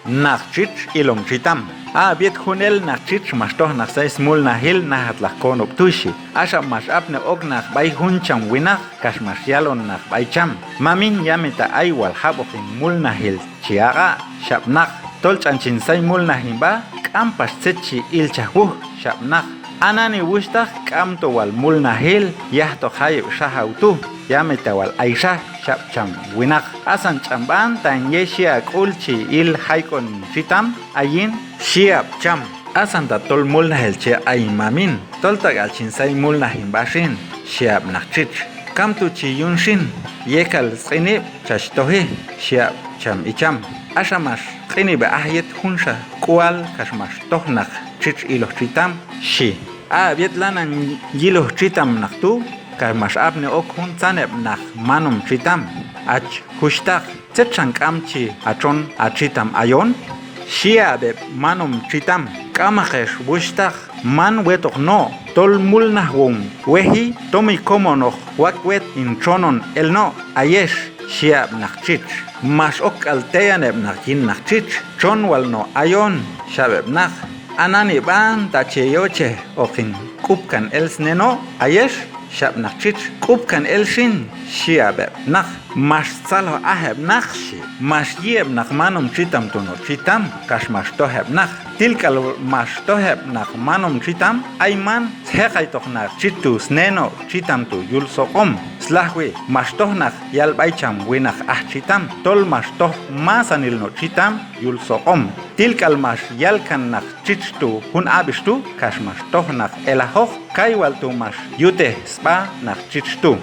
Naq Txitx ilom Txitam. Viet junel Naq Txitx mastoh naq seis mul nahil nahat konop tushi. Asha mas apne ok naq bay huncham winaq kash mas yalon naq bay cham. Mamin yamita aywal habokin mul nahil chiaga shabnaq. Tolchanchin say mul nahimba kampas tsechi ilchahuh shabnaq. Anani wushtaq kamto wal mul nahil yahto hayib shahautu. Yamita wal aisha shabcham winaq. Asan chamban tan yeshia kulchi il haikon Txitam ayin shiab cham. Asan ta tol mul nahil che ay mamin. Tol tagalchin say mul nahim bashin shiab Naq Txitx. Kamtu chi yunshin yekal tsini chashtohi shiab cham icham. Ashamash tsini be ahyet hunsha kual kashmash toh Naq Txitx ilo Txitam shi. Viet lanan yilo Txitam naqtu kashmash apne ok hun tsaneb naq manum Txitam. Ach hushtaq tsetchan kamchi achon a Txitam ayon. Shia be manum Txitam kamajesh wushtaq man wetok no tol mul nahwong wehi tomi komonok wakwet intronon el no ayesh shia Naq Txitx. Mas ok alteyaneb naq yin Naq Txitx chon wal no ayon shabeb naq. Anani ban tacheyoche okin kupkan el sneno ayesh shab Naq Txitx kupkan el shin shiabeb naq. Mas tsalo aheb naq shi mas yeb naq manum Txitam tuno Txitam kash mas toheb naq. Tilkal mas toheb naq manum Txitam ayman hekay tok naq Txitu sneno Txitam tu yul sokom. Slahwi mas toh naq yal baycham winaq Txitam tol mas toh masanil no Txitam yul sokom. Tilkal mas yalkan Naq Txitx tu hun abishtu kash mas toh naq elahok kaywal tu mas yute spa Naq Txitx tu.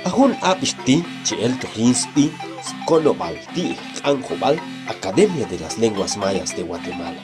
Ahun abishti chiel tujinspi Skolobal ti Anjobal Academia de las Lenguas Mayas de Guatemala.